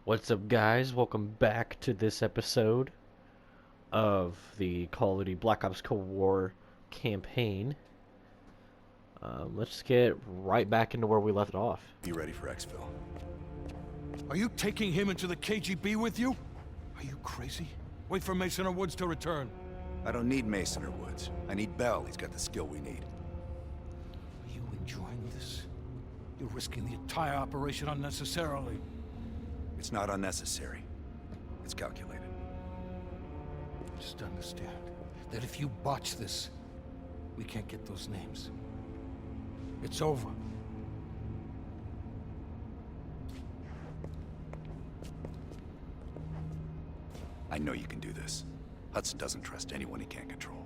What's up, guys? Welcome back to this episode of the Call of Duty Black Ops Cold War campaign. Let's get right back into where we left off. Be ready for exfil. Are you taking him into the KGB with you? Are you crazy? Wait for Mason or Woods to return. I don't need Mason or Woods. I need Bell. He's got the skill we need. Are you enjoying this? You're risking the entire operation unnecessarily. It's not unnecessary. It's calculated. Just understand that if you botch this, we can't get those names. It's over. I know you can do this. Hudson doesn't trust anyone he can't control.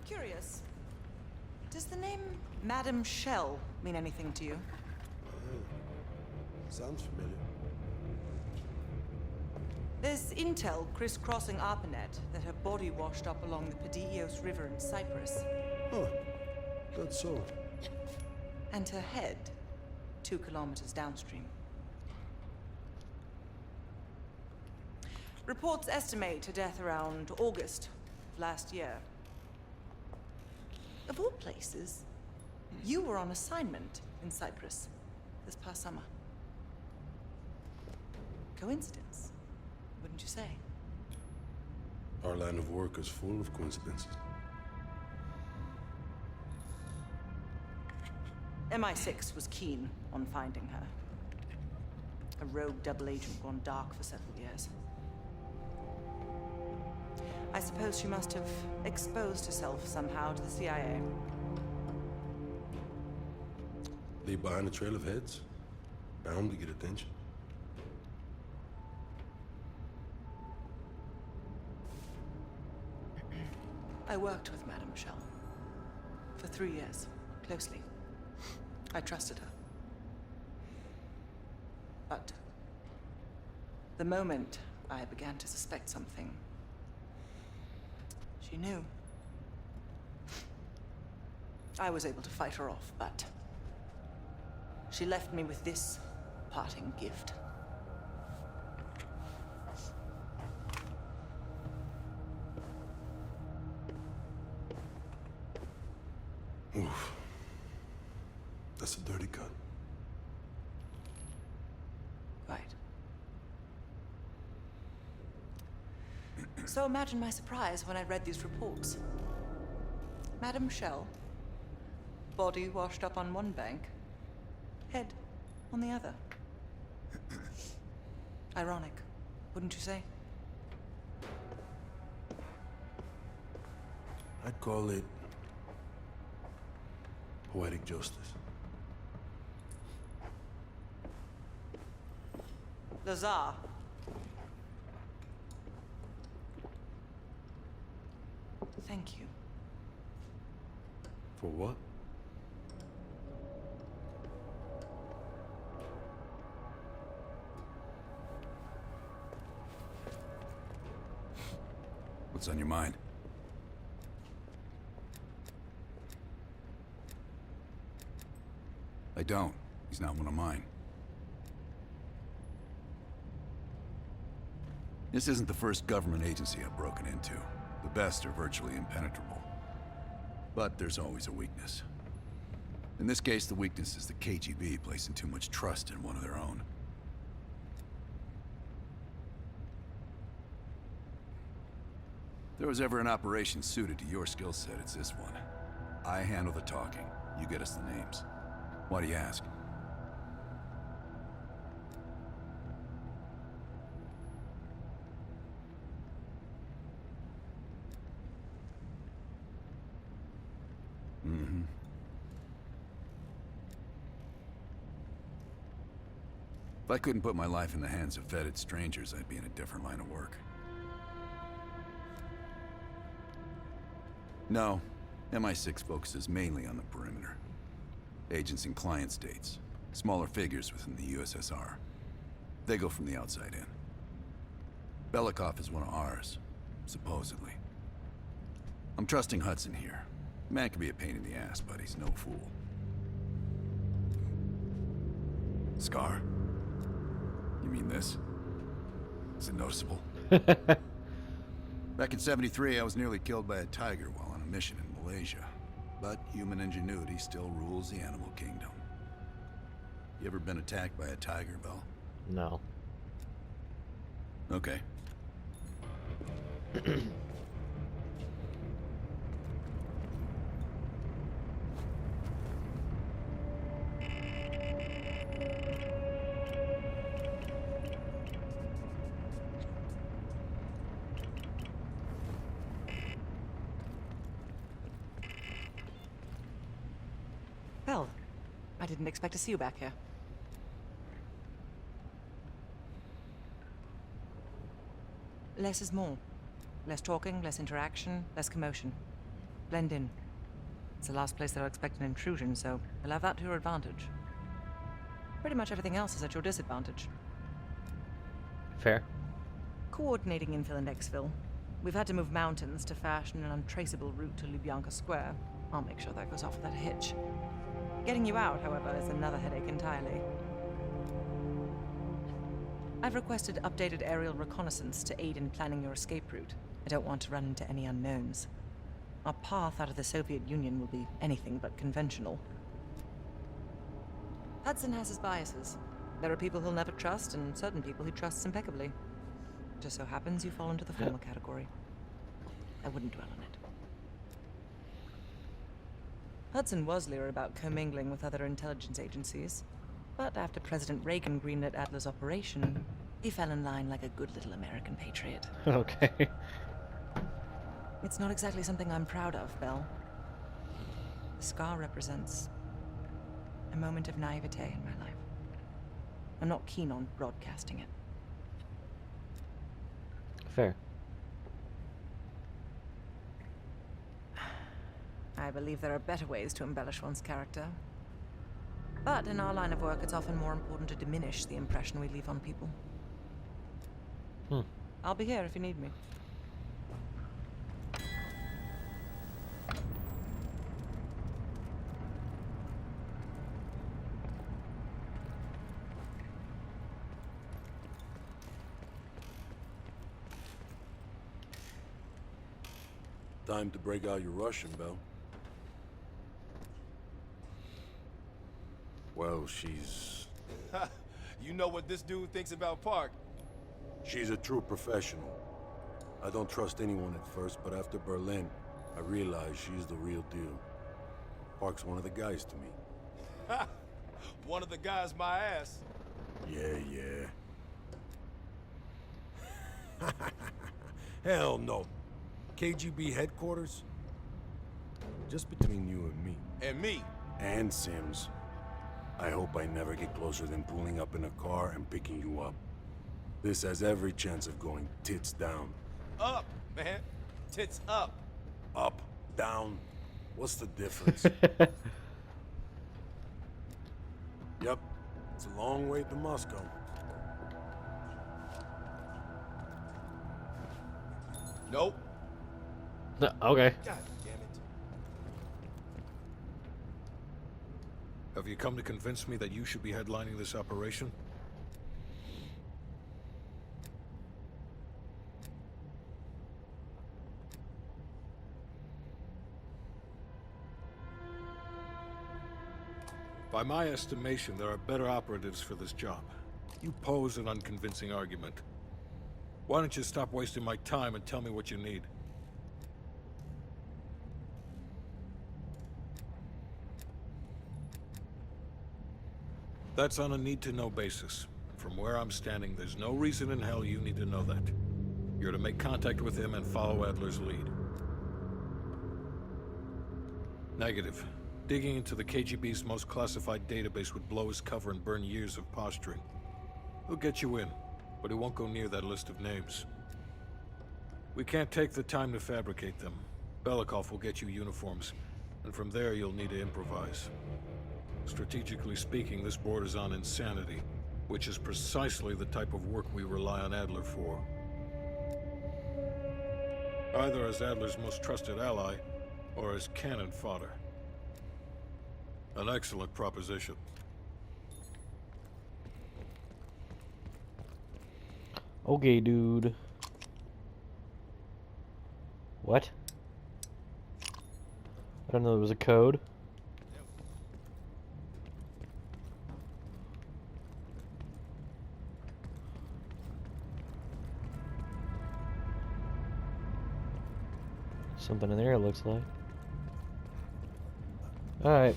Curious. Does the name Madam Shell mean anything to you? Sounds familiar. There's intel crisscrossing ARPANET that her body washed up along the Pedios River in Cyprus. Huh. That's so. And her head 2 kilometers downstream. Reports estimate her death around August of last year. Of all places, you were on assignment in Cyprus this past summer. Coincidence, wouldn't you say? Our line of work is full of coincidences. MI6 was keen on finding her. A rogue double agent gone dark for several years. I suppose she must have exposed herself somehow to the CIA. Leave behind a trail of heads. Bound to get attention. I worked with Madame Shell for 3 years, closely. I trusted her. But the moment I began to suspect something, she knew. I was able to fight her off, but she left me with this parting gift. Oof. That's a dirty cut. Right. So imagine my surprise when I read these reports. Madame Shell, body washed up on one bank, head on the other. Ironic, wouldn't you say? I'd call it poetic justice. Lazar. Thank you. For what? What's on your mind? I don't. He's not one of mine. This isn't the first government agency I've broken into. The best are virtually impenetrable. But there's always a weakness. In this case, the weakness is the KGB placing too much trust in one of their own. If there was ever an operation suited to your skill set, it's this one. I handle the talking. You get us the names. Why do you ask? Mm-hmm. If I couldn't put my life in the hands of vetted strangers, I'd be in a different line of work. No, MI6 focuses mainly on the perimeter. Agents in client states, smaller figures within the USSR. They go from the outside in. Belikov is one of ours, supposedly. I'm trusting Hudson here. Man can be a pain in the ass, but he's no fool. Scar? You mean this? Is it noticeable? Back in '73, I was nearly killed by a tiger while on a mission in Malaysia. But human ingenuity still rules the animal kingdom. You ever been attacked by a tiger, Bell? No. Okay. Bell, I didn't expect to see you back here. Less is more. Less talking, less interaction, less commotion. Blend in. It's the last place that I'll expect an intrusion, so you'll have that to your advantage. Pretty much everything else is at your disadvantage. Fair. Coordinating infill and exfil. We've had to move mountains to fashion an untraceable route to Lubyanka Square. I'll make sure that goes off without a hitch. Getting you out, however, is another headache entirely. I've requested updated aerial reconnaissance to aid in planning your escape route. I don't want to run into any unknowns. Our path out of the Soviet Union will be anything but conventional. Hudson has his biases. There are people he'll never trust, and certain people he trusts impeccably. Just so happens you fall into the former category. I wouldn't dwell on it. Hudson was leery about commingling with other intelligence agencies, but after President Reagan greenlit Adler's operation, he fell in line like a good little American patriot. Okay. It's not exactly something I'm proud of, Bell. The scar represents a moment of naivete in my life. I'm not keen on broadcasting it. Fair. I believe there are better ways to embellish one's character. But in our line of work, it's often more important to diminish the impression we leave on people. I'll be here if you need me. Time to break out your Russian, Bell. Well, she's You know what this dude thinks about Park. a true professional. I don't trust anyone at first, but after Berlin, I realized she's the real deal. Park's one of the guys to me. One of the guys my ass. Yeah. Hell no. KGB headquarters? Just between you and me. And me. And Sims. I hope I never get closer than pulling up in a car and picking you up. This has every chance of going tits down. Up, man. Tits up. Up, down, what's the difference? Yep, it's a long way to Moscow. Nope. Okay. God damn it. Have you come to convince me that you should be headlining this operation? By my estimation, there are better operatives for this job. You pose an unconvincing argument. Why don't you stop wasting my time and tell me what you need? That's on a need-to-know basis. From where I'm standing, there's no reason in hell you need to know that. You're to make contact with him and follow Adler's lead. Negative. Digging into the KGB's most classified database would blow his cover and burn years of posturing. He'll get you in, but he won't go near that list of names. We can't take the time to fabricate them. Belikov will get you uniforms, and from there you'll need to improvise. Strategically speaking, this borders on insanity, which is precisely the type of work we rely on Adler for. Either as Adler's most trusted ally, or as cannon fodder. An excellent proposition. Okay, dude. What? I don't know, there was a code. Something in there, it looks like. Alright.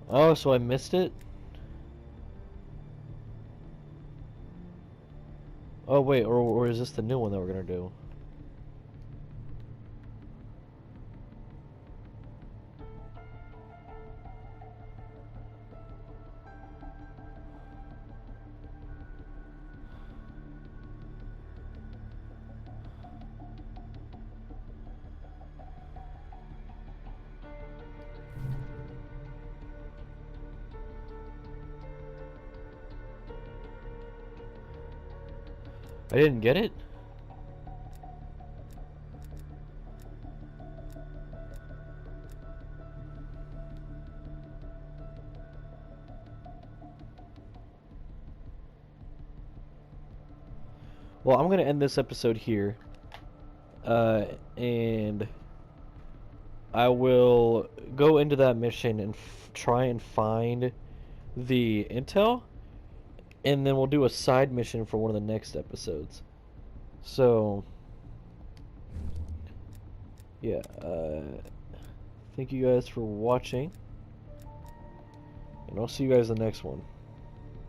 Oh, so I missed it? Oh wait, or is this the new one that we're gonna do? I didn't get it? Well, I'm gonna end this episode here. And I will go into that mission and try and find the intel. And then we'll do a side mission for one of the next episodes. So, yeah, thank you guys for watching. And I'll see you guys in the next one.